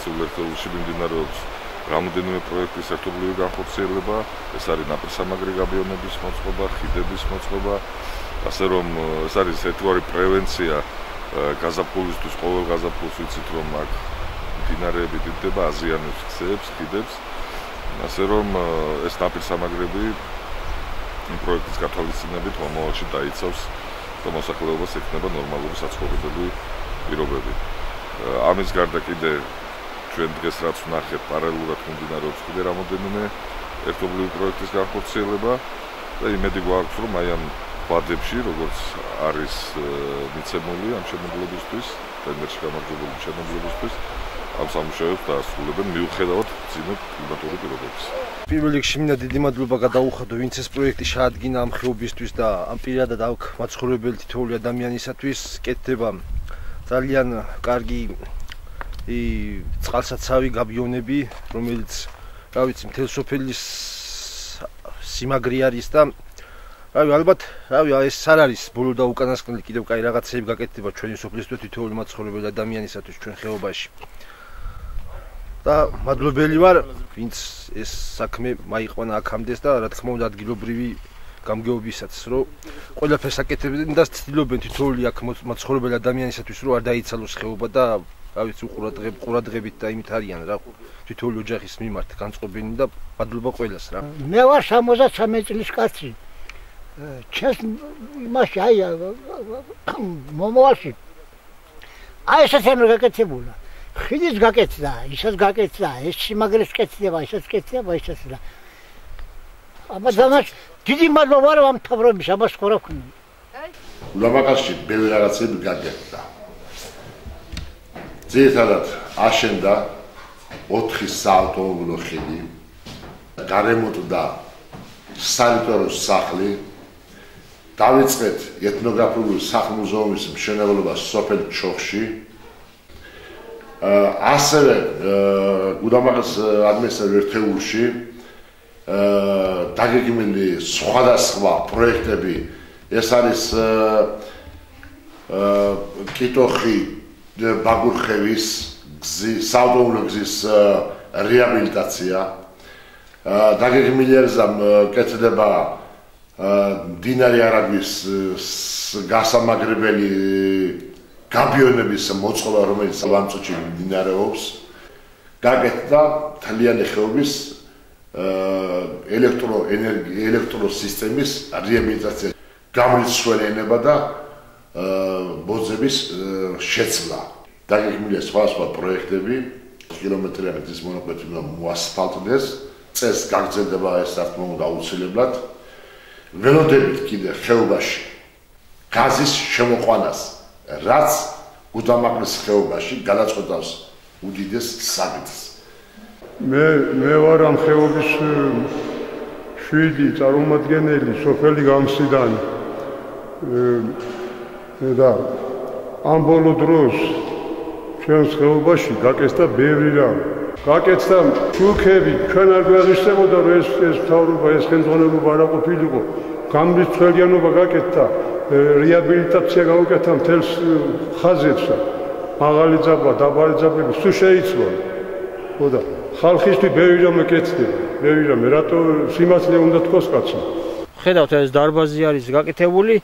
ადმინისტრაციულ ერთეულში მიმდინარეობს რამოდენიმე პროექტის ერთობლივი განხორციელება, ეს არის ნაპირსამაგრი გაბიონების მოწყობა, ხიდების მოწყობა, ასე რომ ეს არის ერთგვარი პრევენცია გაზაფხულისთვის, ყოველ გაზაფხულს ვიცით რომ აქ მდინარეები დიდდება, აზიანებს გზებს, ხიდებს, ასე რომ ეს ნაპირსამაგრები იმ პროექტის გათვალისწინებით მომავალში დაიცავს და მოსახლეობას ექნება ნორმალური საცხოვრებელი პირობები. ამის გარდა კიდე ჩვენ დღეს რაც ვნახეთ, პარალელურად მიმდინარეობს კიდე რამოდენიმე ერთობლივი პროექტის განხორციელება და იმედი გვაქვს, რომ აი ამ ვადებში, როგორც არის მიცემული ამ შემოღლებისთვის, ტენდერში გამარჯვებული შემოღლებისთვის, ამ სამუშაოებს დაასრულებენ მიუხედავად მძიმე კლიმატური პირობების. პირველ რიგში მინდა დიდი მადლობა გადაუხადო, ვინც ეს პროექტი შეადგინა ამ ხეობისთვის და ამ პირადად აქ მაცხოვრებელი თითოეული ადამიანისათვის კეთდება ძალიან კარგი წყალსაცავი გაბიონები, რომელიც რა ვიცი, მთელ სოფლის სიმაგრე არის და ალბათ, ეს არ არის ბოლო და უკანასკნელი კიდევ კაი რაღაცები გაკეთდება ჩვენი სოფლისთვის თითოეული მაცხოვრებელი ადამიანისათვის ჩვენ ხეობაში. და მადლობელი ვარ, ვინც ეს საქმე მაიყვანა აქამდე და რა თქმა უნდა ადგილობრივი გამგეობისაც, რომ ყველაფერს აკეთებდნენ და ცდილობენ თითოეული აქ მაცხოვრებელი ადამიანისათვის რომ არ დაიცალოს ხეობა და რა ვიცი ყურადღებით და იმით არიან რა თითოეული ოჯახის მიმართ განწყობენი და მადლობა ყველას რა. მე ვარ 73 წლის კაცი. ჩემს იმაში აი მომავალში აი ესეც არ გაკეთებულა. ხიდის გაკეთდა, ისაც გაკეთდა, ეს სიმაგრეს კეთდება, ისაც კეთდება, ისაც და ამას დიდი მადლობა ამ მთავრობის ამას ხორა ვქნა. ულამაკაში ბევრი რაღაცები გაკეთდა. ძირითადად აშენდა 4 საავტომობილო ხიდი, გარემონტდა სანიტარული სახლი, დავიწყეთ ეთნოგრაფიული სახლ-მუზეუმის მშენებლობა სოფელ ჩოხში. ასევე უდამაკას ადმინისტრაციულ ერთეულში დაგეგმილი სხვადასხვა პროექტები, ეს არის კიტოხი ბაგურხევის გზის, საავტომობილო გზის რეაბილიტაცია, დაგეგმილი არის კეთდება მდინარე არაგვის გასამაგრებელი გაბიონების მოწყობა, რომელიც ამ წუთში მიმდინარეობს, გაკეთდა მთლიანი ხეობის ელექტროსისტემის რეაბილიტაცია, გამრიცხველენება და ბოძების შეცვლა. დაგეგმილია სხვადასხვა პროექტები, კილომეტრიანი გზის მონაკვეთი უნდა მოასფალტდეს, წელს გაგრძელდება ეს სართულო აუცილებლად. ველოდებით კიდე ხეობაში გაზის შემოყვანას, რაც გუდამაყრის ხეობაში გადაწყვეტავს უდიდეს საკითხს. მე ვარ ამ ხეობის 7 წარმომადგენელი სოფელი გამსიდან და ამ ბოლო დროს ჩვენს ხეობაში გაკეთდა ბევრი რამ. გაკეთდა შუქები, ჩვენ არ გვეღისებოდა რომ ეს მთავრობა, ეს ხელმძღვანელობა არ ყოფილიყო. გამრიცხველიანობა გაკეთდა, რეაბილიტაცია გაუკეთა მთელს ხაზებს, მაღალი ძაბვა, დაბალი ძაბები სულ შეიცვალა. ხო და ხალხისთვის ბევრი რამ ეკეთდება, ბევრი რამ, რატო სიმართლე უნდა თქოს კაცო. ხედავთ ეს დარბაზი არის გაკეთებული.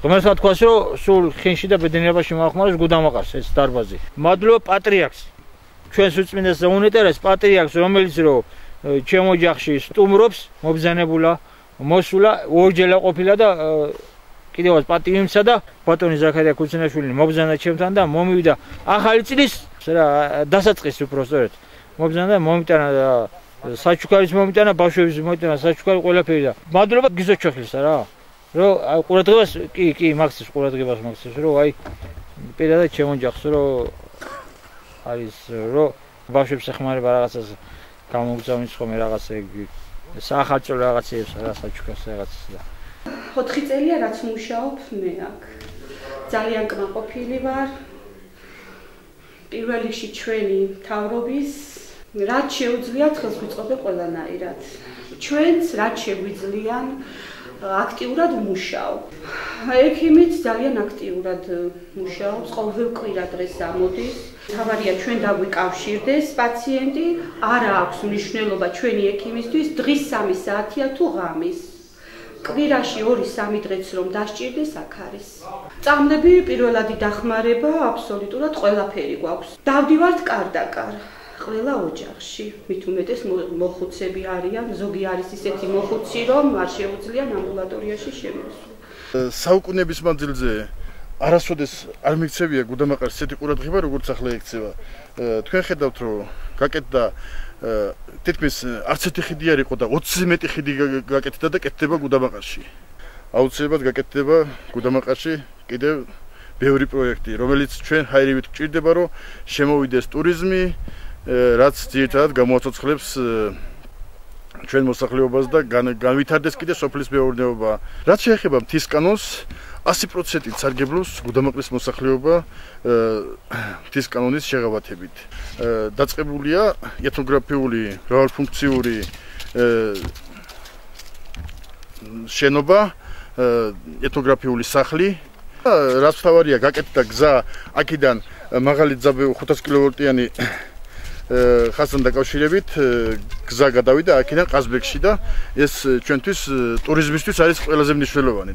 ღმერთმა თქვას რომ სულ ხინში და ბედნიერებაში მოახმაროს გუდამაყარს ეს დარბაზი. მადლობა პატრიარქს. ჩვენს უწმინდეს და უნეტარეს პატრიარქს, რომელიც რომ ჩემ ოჯახში სტუმრობს, მობრძანებულა, მოსულა, ორჯერ ყოფილა და კიდევაც პატივიმცა და ბატონი ზაქარია ქუცინაშვილი მობრძანა ჩემთან და მომივიდა ახალი წლის დასაწყის უბრალოდ მობრძანა მომიტანა საჩუქარის მომიტანა, ბავშვების მომიტანა საჩუქარი ყველაფერი და მადლობა გიზო ჩოხლისა რა. რომ ყურადღებას კი მაგცეს ყურადღებას მაგცეს რომ აი პირადად ჩემ ოჯახს რომ არის რომ ბავშვებს ეხმარება რაღაცას გამოგზავნის ხოლმე რაღაცა საახალწლო რაღაცებს რა საჩუქარს რაღაცას და 4 წელია რაც მუშაობ მე აქ. ძალიან კმაყოფილი ვარ. პირველ რიგში ჩვენი მთავრობის რაც შეუძლიათ ხელს ვიწყობენ ყველანაირად. ჩვენც რაც შეგვიძლიან აქტიურად ვმუშაობ. ექიმიც ძალიან აქტიურად მუშაობს, ყოველ კვირა დღეს ამოდის. თავარია ჩვენ დაგვიკავშირდეს პაციენტი, არა აქვს მნიშვნელობა ჩვენი ექიმისთვის დღის 3 საათია თუ ღამის. კვირაში 2-3 დღეც რომ დასჭირდეს აქ არის. წამლები პირველადი დახმარება აბსოლუტურად ყველაფერი გვაქვს. დავდივართ კარდაკარ. ყველა ოჯახში, მით უმეტეს მოხუცები არიან, ზოგი არის ისეთი მოხუცი, რომ არ შეუძლიან ამბულატორიაში შემოსვლა. საუკუნეების მანძილზე არასოდეს არ მიქცევია გუდამაყარს ისეთი ყურადღება, როგორც ახლა ექცევა. თქვენ ხედავთ, რომ გაკეთდა თითქმის არც ერთი ხიდი არ იყო და 20-ზე მეტი ხიდი გაკეთდა და კეთდება გუდამაყარში. აუცილებლად გაკეთდება გუდამაყარში კიდევ ბევრი პროექტი, რომელიც ჩვენ ჰაერივით გვჭირდება, რომ შემოვიდეს ტურიზმი, რაც ძირითადად გამოაცოცხლებს ჩვენ მოსახლეობას და განვითარდეს კიდე სოფლის მეურნეობა. რაც შეეხება მთის კანონს, 100%-ით სარგებლობს გუდამაყრის მოსახლეობა მთის კანონის შეღავათებით. დაწყებულია ეთნოგრაფიული, მრავალფუნქციური შენობა, ეთნოგრაფიული სახლი. რაც თავარია გაკეთდა გზა აქედან მაღალი ძაბე 500 კილოვოლტიანი ხაზთან დაკავშირებით გზა გადავიდა აქედან ყაზბეგში და ეს ჩვენთვის ტურიზმისთვის არის ყველაზე მნიშვნელოვანი.